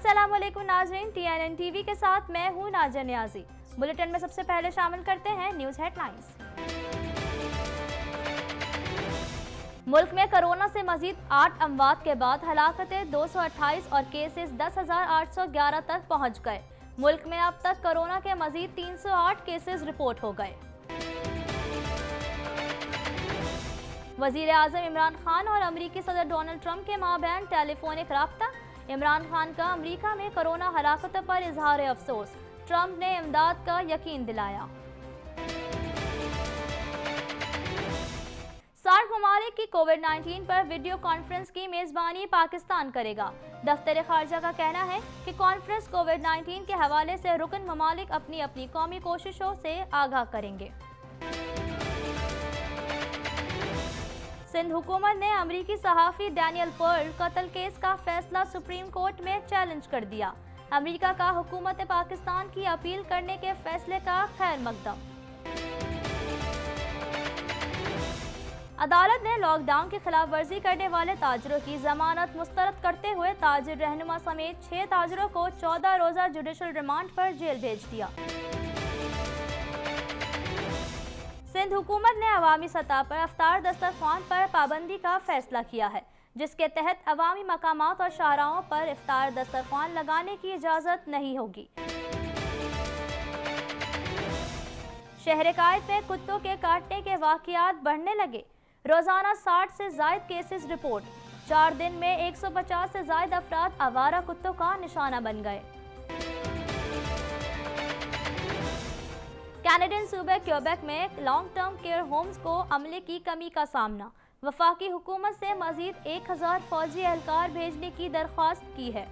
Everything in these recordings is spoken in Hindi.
अस्सलाम वालेकुम नाज़रीन, TNN टीवी के साथ मैं हूं नाज़र नियाजी। बुलेटिन में सबसे पहले शामिल करते हैं न्यूज़ हेडलाइंस। मुल्क में कोरोना से मजीद 8 अमवात के बाद हलाकतें 228 और केसेस 10,811 तक पहुँच गए। मुल्क में अब तक कोरोना के मजीद 308 केसेस रिपोर्ट हो गए। वज़ीर आज़म इमरान खान और अमरीकी सदर डोनाल्ड ट्रंप के माबैन टेलीफोनिक राब्ता। इमरान खान का अमरीका में कोरोना हलाकतों पर इजहार अफसोस, ट्रंप ने इमदाद का यकीन दिलाया। सार्क ममालिक की कोविड-19 पर वीडियो कॉन्फ्रेंस की मेज़बानी पाकिस्तान करेगा। दफ्तर खारजा का कहना है कि कॉन्फ्रेंस कोविड-19 के हवाले से रुकन ममालिक अपनी अपनी कौमी कोशिशों से आगाह करेंगे। सिंध हुकूमत ने अमरीकी सहाफ़ी डैनियल पर्ल कत्ल केस का फैसला सुप्रीम कोर्ट में चैलेंज कर दिया। अमरीका का हुकूमत पाकिस्तान की अपील करने के फैसले का खैर मकदम। अदालत ने लॉकडाउन की खिलाफ वर्जी करने वाले ताजरों की जमानत मुस्तरद करते हुए ताजिर रहनुमा समेत 6 ताजरों को 14 रोज़ा जुडिशल रिमांड पर जेल भेज दिया। सिंध हुकूमत ने अवामी सतह पर इफ्तार दस्तरखान पर पाबंदी का फैसला किया है, जिसके तहत अवामी मकामात और शाहराहों पर इफ्तार दस्तरखान लगाने की इजाज़त नहीं होगी। शहर कायद में कुत्तों के काटने के वाक़यात बढ़ने लगे। रोज़ाना 60 से ज़ायद केसेस रिपोर्ट। 4 दिन में 150 से ज़ायद अफराद आवारा कुत्तों का निशाना बन गए। कैनेडियन सूबे क्यूबेक में लॉन्ग टर्म केयर होम्स को अमले की कमी का सामना। वफाकी हुकूमत से मजीद 1000 फौजी एहलकार भेजने की दरख्वास्त की है।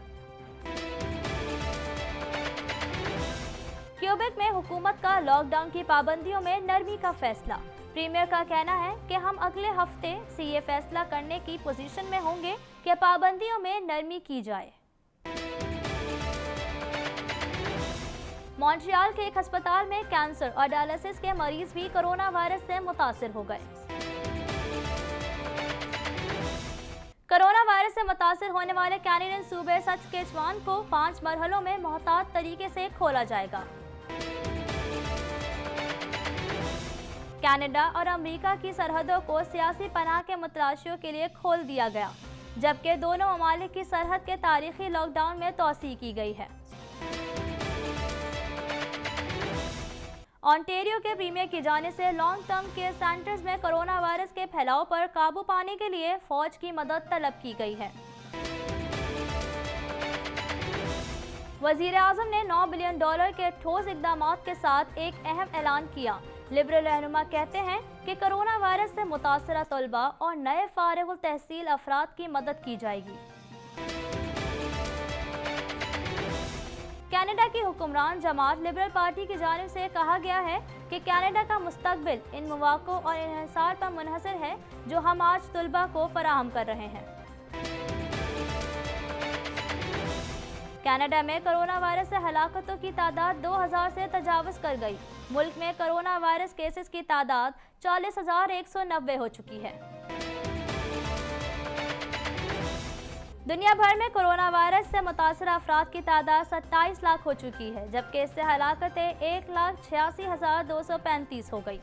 क्यूबेक में हुकूमत का लॉकडाउन की पाबंदियों में नरमी का फैसला। प्रीमियर का कहना है कि हम अगले हफ्ते से ये फैसला करने की पोजीशन में होंगे कि पाबंदियों में नरमी की जाए। मॉन्ट्रियल के एक अस्पताल में कैंसर और डायलिसिस के मरीज भी कोरोना वायरस से मुतासिर हो गए। कोरोना वायरस से मुतासिर होने वाले कैनेडियन सूबे सस्केचुआन को 5 मरहलों में मोहतात तरीके से खोला जाएगा। कनाडा और अमेरिका की सरहदों को सियासी पनाह के मुतलाशियों के लिए खोल दिया गया, जबकि दोनों ममालिक की सरहद के तारीखी लॉकडाउन में तोसी की गई है। ऑन्टेरियो के प्रीमियर की जानिब से लॉन्ग टर्म केयर सेंटर्स में कोरोना वायरस के फैलाव पर काबू पाने के लिए फौज की मदद तलब की गई है। वज़ीर आज़म ने $9 बिलियन के ठोस इक़दामात के साथ एक अहम ऐलान किया। लिबरल रहनुमा कहते हैं कि कोरोना वायरस से मुतासरा तलबा और नए फारिगुल तहसील अफराद की मदद की जाएगी। कनाडा की हुक्मरान जमात लिबरल पार्टी की जानिब से कहा गया है कि कनाडा का मुस्तकबिल इन मौक़ों और इन्हिसार पर मुनहसर है जो हम आज तलबा को फराहम कर रहे हैं। कनाडा में कोरोना वायरस से हलाकतों की तादाद 2000 से तजावज़ कर गई। मुल्क में कोरोना वायरस केसेस की तादाद 40,190 हो चुकी है। दुनिया भर में कोरोना वायरस से मुतासर अफराद की तादाद 27 लाख हो चुकी है, जबकि इससे हलाकतें 1,86,235 हो गई।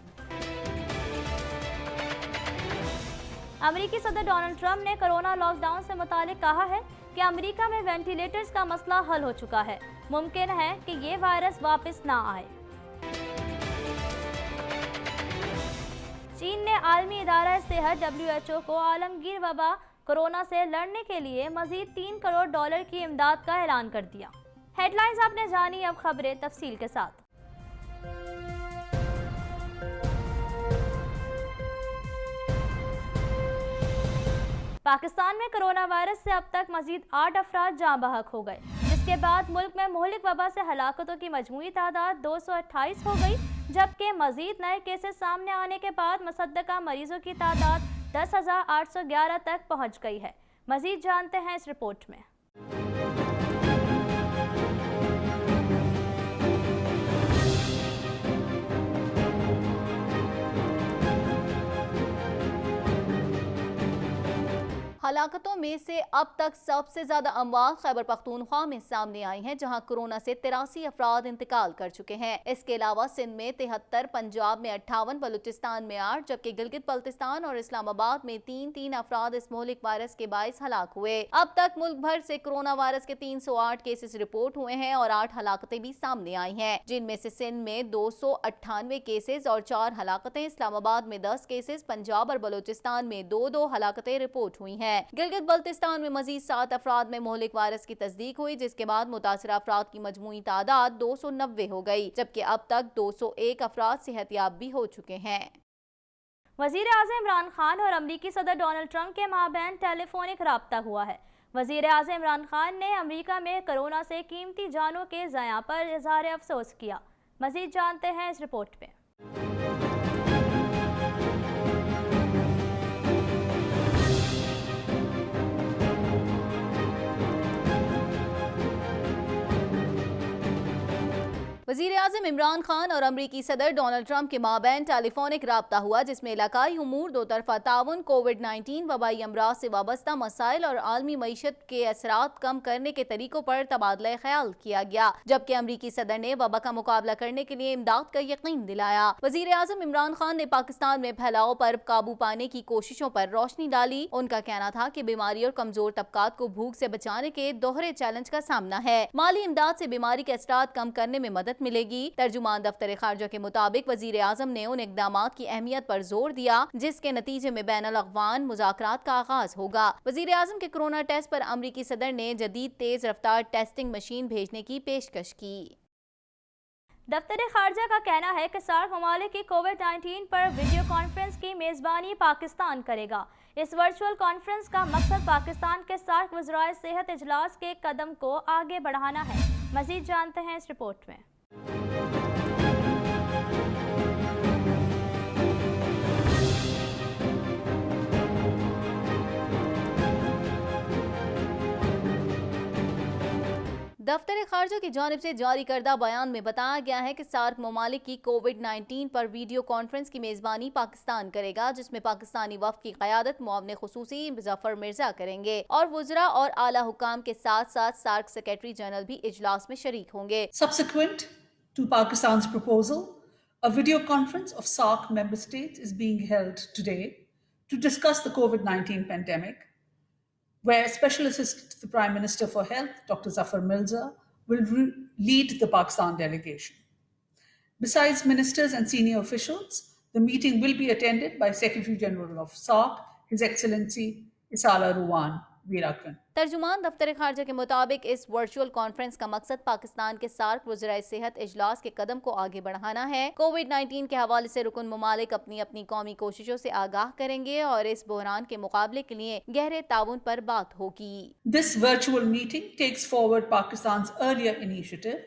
अमरीकी सदर डोनाल्ड ट्रंप ने कोरोना लॉकडाउन से मुतालिक कहा है कि अमरीका में वेंटिलेटर्स का मसला हल हो चुका है। मुमकिन है कि ये वायरस वापस ना आए। चीन ने आलमी इदारा सेहत WHO को आलमगीर वबा कोरोना से लड़ने के लिए मजीद $3 करोड़ की इमदाद का ऐलान कर दिया। हेडलाइंस आपने जानी, अब खबरें तफसील के साथ। पाकिस्तान में कोरोना वायरस से अब तक मजीद 8 अफराद जाँ बहक हो गए, जिसके बाद मुल्क में मुहलिक वबा से हलाकतों की मजमूई तादाद 228 हो गई, जबकि मजीद नए केसेस सामने आने के बाद मुसद्दका मरीजों की तादाद 10,811 तक पहुंच गई है। मजीद जानते हैं इस रिपोर्ट में। हलाकतों में से अब तक सबसे ज्यादा अमवात खैबर पख्तूनख्वा में सामने आई हैं, जहां कोरोना से 83 अफराद इंतकाल कर चुके हैं। इसके अलावा सिंध में 73, पंजाब में 58, बलूचिस्तान में 8, जबकि गिलगित बल्तिस्तान और इस्लामाबाद में 3 अफराद इस मोहलिक वायरस के बाइस हलाक हुए। अब तक मुल्क भर से कोरोना वायरस के 308 केसेस रिपोर्ट हुए हैं और 8 हलाकतें भी सामने आई हैं, जिनमें से सिंध में 298 केसेस और 4 हलाकतें, इस्लामाबाद में 10 केसेस, पंजाब और बलूचिस्तान में 2 हलाकतें रिपोर्ट हुई हैं। गिलगित बल्तिस्तान में मजीद 7 अफराद में मोहलिक वायरस की तस्दीक हुई, जिसके बाद मुतासिरा अफराद की मजमूई तादाद 290 हो गई, जबकि अब तक 201 अफराद सेहतियाब भी हो चुके हैं। वज़ीर आज़म इमरान खान और अमरीकी सदर डोनाल्ड ट्रंप के माबैन टेलीफोनिक राब्ता हुआ है। वज़ीर आज़म इमरान खान ने अमरीका में कोरोना से कीमती जानों के ज़या पर इज़हार अफसोस किया। मज़ीद जानते हैं इस रिपोर्ट में। वज़ीर आज़म इमरान खान और अमरीकी सदर डोनाल्ड ट्रंप के माबैन टेलीफोनिक राब्ता हुआ, जिसमें इलाकाई उमूर, दो तरफा ताउन, कोविड-19, वबाई अमराज से वाबस्ता मसाइल और आलमी मईशत के असरात कम करने के तरीकों पर तबादला ख्याल किया गया। जबकि अमरीकी सदर ने वबा का मुकाबला करने के लिए इमदाद का यकीन दिलाया। वज़ीर आज़म इमरान खान ने पाकिस्तान में फैलाव पर काबू पाने की कोशिशों पर रोशनी डाली। उनका कहना था कि बीमारी और कमजोर तबकात को भूख से बचाने के दोहरे चैलेंज का सामना है। माली इमदाद से बीमारी के असरात कम करने में मदद मिलेगी। तर्जुमान दफ्तर खारजा के मुताबिक वजीर आजम ने उन इकदामात की अहमियत पर जोर दिया जिसके नतीजे में बैनुल अक़वाम मुज़ाकरात का आगाज होगा। वजीर आजम के कोरोना टेस्ट पर अमरीकी सदर ने जदीद तेज रफ्तार टेस्टिंग मशीन भेजने की पेशकश की। दफ्तर खारजा का कहना है कि सार्क ममालिक की कोविड-19 पर वीडियो कॉन्फ्रेंस की मेज़बानी पाकिस्तान करेगा। इस वर्चुअल कॉन्फ्रेंस का मकसद पाकिस्तान के सार्क वज़राए सेहत इजलास के कदम को आगे बढ़ाना है। मज़ीद जानते हैं इस रिपोर्ट में। दफ्तर खारजा की जानिब से जारी करदा बयान में बताया गया है कि सार्क ममालिक की कोविड-19 पर वीडियो कॉन्फ्रेंस की मेज़बानी पाकिस्तान करेगा, जिसमें पाकिस्तानी वफ़द की क़यादत मुआविन ख़ुसूसी जफ़र मिर्जा करेंगे और वुज़रा और आला हुकाम के साथ साथ सार्क सेक्रेटरी जनरल भी इजलास में शरीक होंगे। Subsequent to Pakistan's proposal, a video conference of SAARC member states is being held today to discuss the COVID-19 pandemic, where Special Assistant to the Prime Minister for Health, Dr. Zafar Mirza, will lead the Pakistan delegation. Besides ministers and senior officials, the meeting will be attended by Secretary General of SAARC, His Excellency Isala Ruwan Veerakran. तर्जुमान दफ्तर खारजा के मुताबिक इस वर्चुअल कॉन्फ्रेंस का मकसद पाकिस्तान के सार्क वज़राए सेहत इजलास के कदम को आगे बढ़ाना है। कोविड-19 के हवाले से रुकन ममालिक अपनी अपनी कौमी कोशिशों से आगाह करेंगे और इस बहरान के मुकाबले के लिए गहरे ताउन पर बात होगी। This virtual meeting takes forward Pakistan's earlier initiative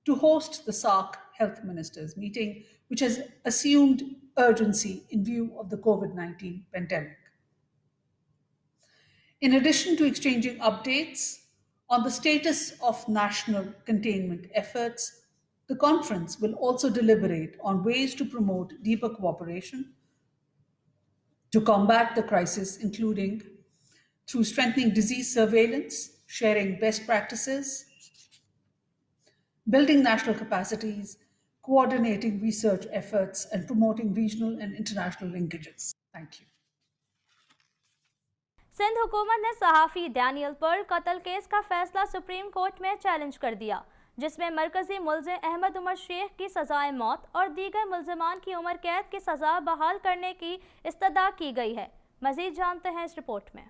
to host the SAARC Health Ministers meeting, which has assumed urgency in view of the COVID-19 pandemic. In addition to exchanging updates on the status of national containment efforts, the conference will also deliberate on ways to promote deeper cooperation to combat the crisis, including through strengthening disease surveillance, sharing best practices, building national capacities, coordinating research efforts, and promoting regional and international linkages. Thank you. Sindh हुकूमत ने सहाफ़ी डैनियल पर्ल कत्ल केस का फैसला सुप्रीम कोर्ट में चैलेंज कर दिया, जिसमें मरकजी मुल्ज़िम अहमद उमर शेख की सज़ाए मौत और दीगर मुल्ज़िमान की उम्र कैद की सज़ा बहाल करने की इस्तदा की गई है। मज़ीद जानते हैं इस रिपोर्ट में।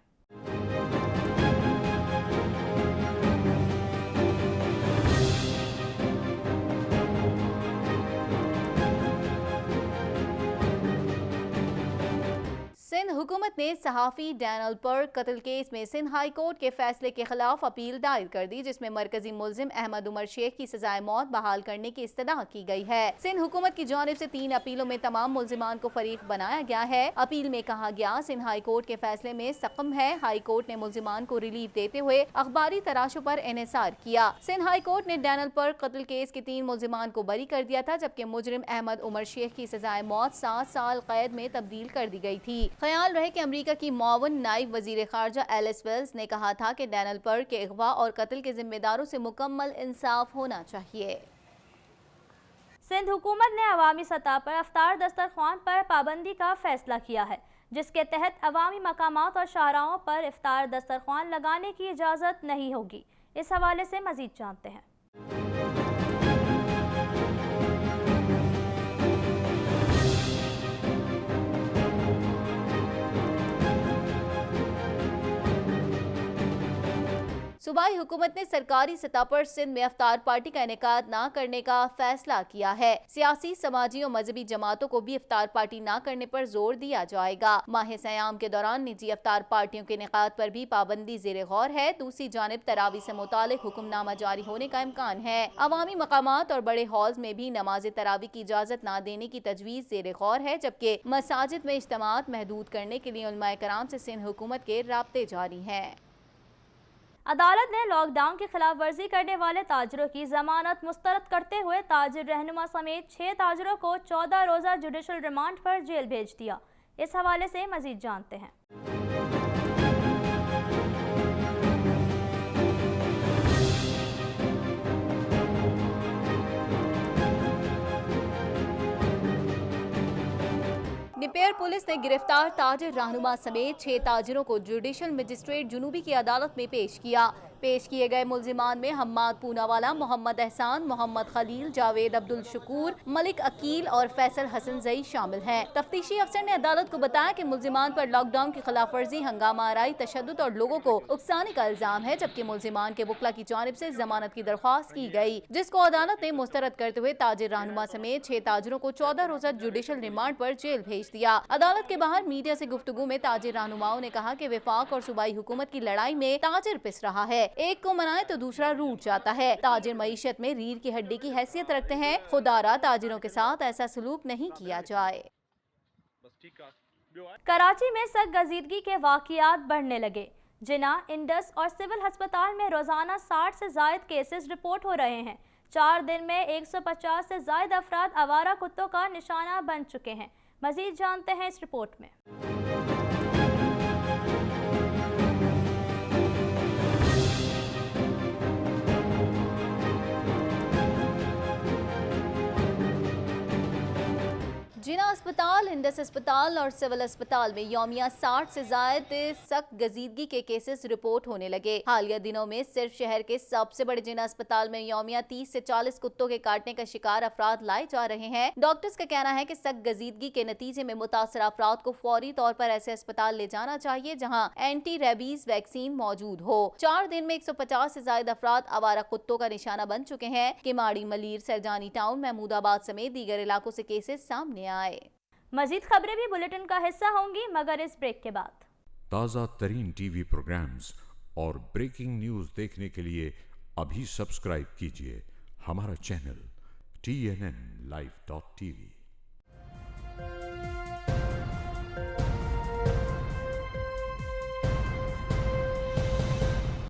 सिंध हुकूमत ने सहाफ़ी डैनियल पर्ल कत्ल केस में सिंध हाई कोर्ट के फैसले के खिलाफ अपील दायर कर दी, जिसमें मरकजी मुल्जिम अहमद उमर शेख की सजाए मौत बहाल करने की इस्तदा की गई है। सिंध हुकूमत की जानिब से 3 अपीलों में तमाम मुल्जिमान को फरीक बनाया गया है। अपील में कहा गया, सिंध हाई कोर्ट के फैसले में सकम है। हाई कोर्ट ने मुल्जिमान को रिलीफ देते हुए अखबारी तराशों पर इन्हिसार किया। सिंध हाई कोर्ट ने डैनियल पर्ल कत्ल केस के 3 मुल्जिमान को बरी कर दिया था, जबकि मुजरिम अहमद उमर शेख की सजाए मौत 7 साल कैद में तब्दील कर दी गई थी। ख्याल रहे कि अमेरिका की मुआवन नायब वजीर खारजा एलिस वेल्स ने कहा था कि डैनियल पर्क के अगवा और कत्ल के जिम्मेदारों से मुकम्मल इंसाफ होना चाहिए। सिंध हुकूमत ने अवामी सतह पर अफ्तार दस्तरख्वान पर पाबंदी का फैसला किया है, जिसके तहत अवामी मकामात और शाहराहों पर इफ्तार दस्तरख्वान लगाने की इजाज़त नहीं होगी। इस हवाले से मजीद जानते हैं। सूबाई हुकूमत ने सरकारी सतह पर सिंध में अफ्तार पार्टी का इनेकाद न करने का फैसला किया है। सियासी, समाजी और मजहबी जमातों को भी इफ्तार पार्टी न करने पर जोर दिया जाएगा। माह सयाम के दौरान निजी अफ्तार पार्टियों के इनेकाद पर भी पाबंदी ज़ेरे गौर है। दूसरी जानिब तरावी से मुतालिक हुक्मनामा जारी होने का इम्कान है। अवामी मकामात और बड़े हॉल्स में भी नमाज तरावी की इजाज़त न देने की तजवीज़ ज़ेरे गौर है, जबकि मसाजिद में इज्तिमात महदूद करने के लिए उलमाए कराम से सिंध हुकूमत के राब्ते जारी हैं। अदालत ने लॉकडाउन की खिलाफ वर्जी करने वाले ताजरों की जमानत मुस्तरद करते हुए ताजिर रहनुमा समेत 6 ताजरों को 14 रोज़ा जुडिशल रिमांड पर जेल भेज दिया। इस हवाले से मजीद जानते हैं। निपेर पुलिस ने गिरफ्तार ताजिर रहनुमा समेत 6 ताजिरों को जुडिशल मजिस्ट्रेट जुनूबी की अदालत में पेश किया। पेश किए गए मुल्जिमान में हम्माद पूनावाला, मोहम्मद एहसान, मोहम्मद खलील, जावेद अब्दुल शकूर, मलिक अकील और फैसल हसन जई शामिल हैं। तफ्तीशी अफसर ने अदालत को बताया कि मुल्जिमान पर लॉकडाउन की खिलाफ वर्जी, हंगामा आराई, तशद्दुद और लोगों को उकसाने का इल्जाम है, जबकि मुल्जिमान के वकला की जानिब से जमानत की दरख्वास्त की गई, जिसको अदालत ने मुस्तरद करते हुए ताजिर रहनुमा समेत 6 ताजिरों को 14 रोज़ा जुडिशल रिमांड पर जेल भेज दिया। अदालत के बाहर मीडिया से गुफ्तगू में ताजिर रहनुमाओं ने कहा कि वफाक और सूबाई हुकूमत की लड़ाई में ताजिर पिस रहा है। एक को मनाए तो दूसरा रूठ जाता है। ताजिर मईशत में रीढ़ की हड्डी की हैसियत रखते हैं। खुदारा ताजिरों के साथ ऐसा सलूक नहीं किया जाए। कराची में सरगजीदगी के वाक़ियात बढ़ने लगे। जिना, इंडस और सिविल अस्पताल में रोजाना 60 से जायद केसेस रिपोर्ट हो रहे हैं। 4 दिन में 150 से जायद अफराद आवारा कुत्तों का निशाना बन चुके हैं। मजीद जानते हैं इस रिपोर्ट में। जिना अस्पताल, इंडस अस्पताल और सिविल अस्पताल में यौमिया 60 से जायद सख्त गजीदगी के केसेस रिपोर्ट होने लगे। हालिया दिनों में सिर्फ शहर के सबसे बड़े जिना अस्पताल में यौमिया 30 से 40 कुत्तों के काटने का शिकार अफराद लाए जा रहे हैं। डॉक्टर्स का कहना है कि सख्त गजीदगी के नतीजे में मुतासर अफराद को फौरी तौर पर ऐसे अस्पताल ले जाना चाहिए जहाँ एंटी रेबीज वैक्सीन मौजूद हो। 4 दिन में 150 से ज्यादा अफराद आवारा कुत्तों का निशाना बन चुके हैं। किमाड़ी, मलीर, सरजानी टाउन, महमूदाबाद समेत दीगर इलाकों से केसेस सामने आए। मजीद खबरें भी बुलेटिन का हिस्सा होंगी, मगर इस ब्रेक के बाद। ताज़ा तरीन टीवी प्रोग्राम्स और ब्रेकिंग न्यूज़ देखने के लिए अभी सब्सक्राइब कीजिए हमारा चैनल TNN Live.tv।